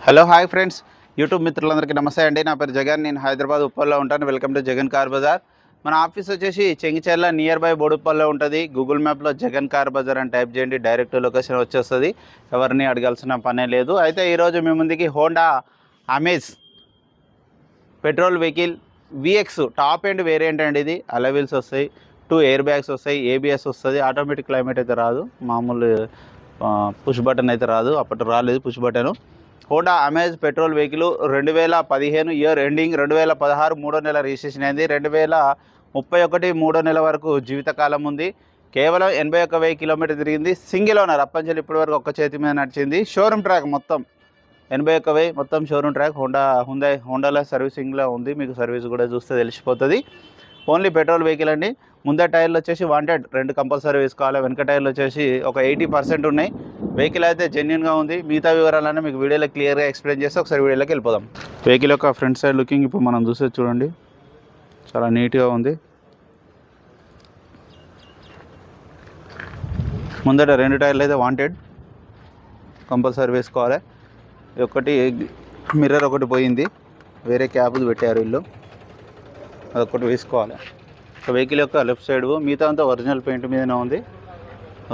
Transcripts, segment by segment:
Hello hi friends, YouTube మిత్రులందరికీ నమస్తే అండి. నా పేరు జగన్. నేను హైదరాబాద్ ఉప్పల్లో ఉంటాను. Welcome to Jagan car bazaar. మన ఆఫీస్ వచ్చేసి చెంగిచెర్ల నియర్ బై బోడుప్పల్లో ఉంటుంది. గూగుల్ మ్యాప్లో జగన్ కార్ బజార్ అని టైప్ చేయండి, డైరెక్ట్ లొకేషన్ వచ్చేస్తుంది. ఎవరిని అడగాల్సిన పనే లేదు. అయితే ఈరోజు మీ ముందుకి Honda amaze petrol vehicle vx top end variant అండి. ఇది అలవీల్స్ వస్తాయి, 2 ఎయిర్ బ్యాగ్స్ వస్తాయి, ఏబిఎస్ వస్తుంది. ఆటోమేటిక్ క్లైమేట్ అయితే రాదు, మామూలు పుష్ బటన్ అయితే రాదు. అప్పటి రాలేదు push button. Honda amaze petrol vehicle 2015 year ending, 2016 3వ నెల రిజిస్ట్రేషన్ అయింది. 2031 3వ నెల వరకు జీవితకాలం ఉంది. కేవలం 81,000 కిలోమీటర్ తిరిగింది. సింగిల్ ఓనర్, అప్పంచెల్లి ఇప్పటి వరకు ఒక్క చేతి మీద నడిచింది. షోరూమ్ ట్రాక్ మొత్తం 81,000 మొత్తం షోరూమ్ ట్రాక్. హోండాలో సర్వీసింగ్లో ఉంది. మీకు సర్వీస్ కూడా చూస్తే తెలిసిపోతుంది. ఓన్లీ పెట్రోల్ వెహికల్ అండి. ముందర టైర్లు వచ్చేసి వాంటెడ్ 2 కంపల్సరీ వేసుకోవాలి. వెనక టైర్లు వచ్చేసి ఒక 80% ఉన్నాయి. వెహికల్ అయితే జెన్యున్గా ఉంది. మిగతా వివరాలన్నీ మీకు వీడియోలో క్లియర్గా ఎక్స్ప్లెయిన్ చేస్తే ఒకసారి వీడియోలోకి వెళ్ళిపోదాం. వెహికల్ యొక్క ఫ్రంట్ సైడ్ లుకింగ్ ఇప్పుడు మనం చూసేది చూడండి, చాలా నీట్గా ఉంది. ముందట 2 టైర్లు అయితే వాంటెడ్ కంపల్సరీ వేసుకోవాలి. ఒకటి మిర్రర్ ఒకటి పోయింది, వేరే క్యాబులు పెట్టారు వీళ్ళు, అదొకటి వేసుకోవాలి. వెహికల్ యొక్క లెఫ్ట్ సైడ్ మిగతా అంతా ఒరిజినల్ పెయింట్ మీదనే ఉంది,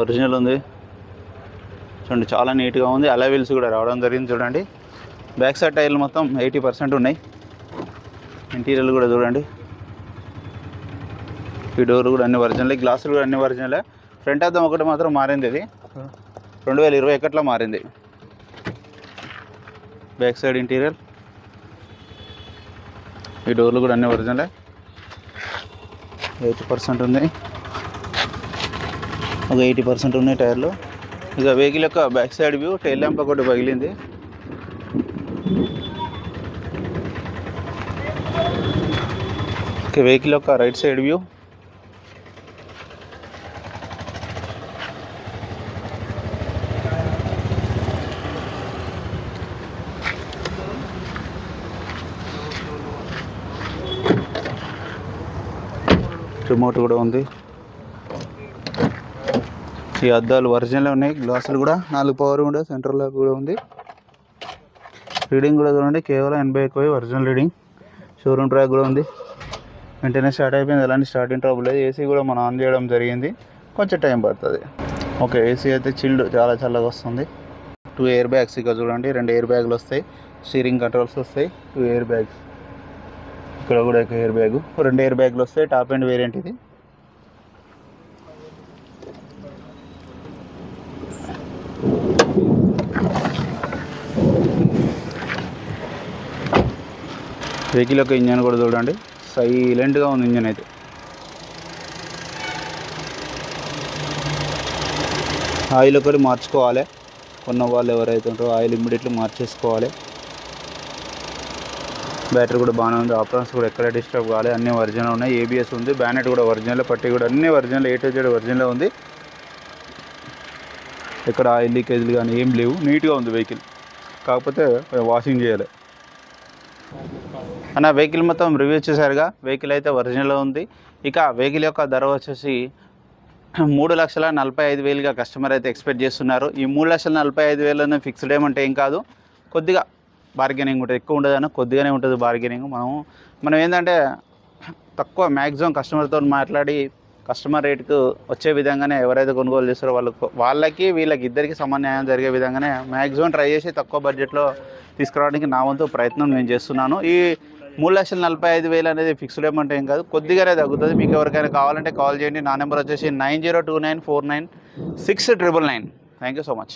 ఒరిజినల్ ఉంది చూడండి, చాలా నీట్గా ఉంది. అలవీల్స్ కూడా రావడం జరిగింది చూడండి. బ్యాక్ సైడ్ టైర్లు మొత్తం 80% ఉన్నాయి. ఇంటీరియర్లు కూడా చూడండి, ఈ డోర్ కూడా అన్ని ఒరిజినలే, గ్లాసులు కూడా అన్ని ఒరిజినలే. ఫ్రంట్ అద్దం ఒకటి మాత్రం మారింది, ఇది 2021లో మారింది. బ్యాక్ సైడ్ ఇంటీరియర్, ఈ డోర్లు కూడా అన్ని ఒరిజినలే, 80% ఉన్నాయి, ఒక 80% ఉన్నాయి టైర్లు. ఇక వెహికల్ యొక్క back side view, tail lamp ఒకటి పగిలింది. ఇక వెహికల్ యొక్క రైట్ సైడ్ వ్యూ, రిమోట్ కూడా ఉంది. ఈ అద్దాలు ఒరిజినల్ ఉన్నాయి, గ్లాసులు కూడా 4 పవర్ కూడా, సెంటర్ లాక్ కూడా ఉంది. రీడింగ్ కూడా చూడండి, కేవలం 81,000 ఒరిజినల్ రీడింగ్. షోరూమ్ ట్రాక్ కూడా ఉంది. వెంటనే స్టార్ట్ అయిపోయింది, ఎలాంటి స్టార్టింగ్ ట్రబుల్ లేదు. ఏసీ కూడా మనం ఆన్ చేయడం జరిగింది, కొంచెం టైం పడుతుంది. ఓకే, ఏసీ అయితే చిల్డ్, చాలా చల్లగా వస్తుంది. 2 ఎయిర్ బ్యాగ్స్ ఇక చూడండి, 2 ఎయిర్ బ్యాగులు వస్తాయి. స్టీరింగ్ కంట్రోల్స్ వస్తాయి, 2 ఎయిర్ బ్యాగ్స్. ఇక్కడ కూడా ఒక ఎయిర్ బ్యాగ్, 2 ఎయిర్ బ్యాగులు వస్తాయి. టాప్ ఎండ్ వేరియంట్ ఇది. వెహికల్ యొక్క ఇంజన్ కూడా చూడండి, సైలెంట్గా ఉంది ఇంజన్ అయితే. ఆయిల్ ఒకటి మార్చుకోవాలి, కొన్న వాళ్ళు ఎవరైతే ఉంటారో ఆయిల్ ఇమ్మీడియట్లీ మార్చేసుకోవాలి. బ్యాటరీ కూడా బాగానే ఉంది. ఆప్షన్స్ కూడా ఎక్కడ డిస్టర్బ్ కావాలి, అన్నీ ఒరిజినల్ ఉన్నాయి. ఏబిఎస్ ఉంది, బ్యానెట్ కూడా ఒరిజినల్, పట్టి కూడా అన్నీ original, A to Z original ఉంది. ఇక్కడ ఆయిల్ లీకేజ్లు కానీ ఏం లేవు, నీట్గా ఉంది వెహికల్. కాకపోతే వాషింగ్ చేయాలి అన్న. వెహికల్ మొత్తం రివ్యూ చేశారుగా, వెహికల్ అయితే ఒరిజినల్ ఉంది. ఇక వెహికల్ యొక్క ధర వచ్చేసి 3,45,000గా కస్టమర్ అయితే ఎక్స్పెక్ట్ చేస్తున్నారు. ఈ 3,45,000 ఫిక్స్డ్ ఏమంటే ఏం కాదు, కొద్దిగా బార్గెనింగ్ ఉంటుంది. ఎక్కువ ఉండదన్న, కొద్దిగానే ఉంటుంది బార్గెనింగ్. మనం ఏంటంటే తక్కువ మ్యాక్సిమం కస్టమర్తో మాట్లాడి కస్టమర్ రేటుకు వచ్చే విధంగానే ఎవరైతే కొనుగోలు చేస్తారో వాళ్ళకి వీళ్ళకి ఇద్దరికి సమన్యాయం జరిగే విధంగానే మ్యాక్సిమం ట్రై చేసి తక్కువ బడ్జెట్లో తీసుకురావడానికి నా వంతు ప్రయత్నం నేను చేస్తున్నాను. ఈ 3,45,000 అనేది ఫిక్స్డ్ ఏమంటే ఏం కాదు, కొద్దిగానే తగ్గుతుంది. మీకు ఎవరికైనా కావాలంటే కాల్ చేయండి. నా నెంబర్ వచ్చేసి 9029496999. Thank you so much.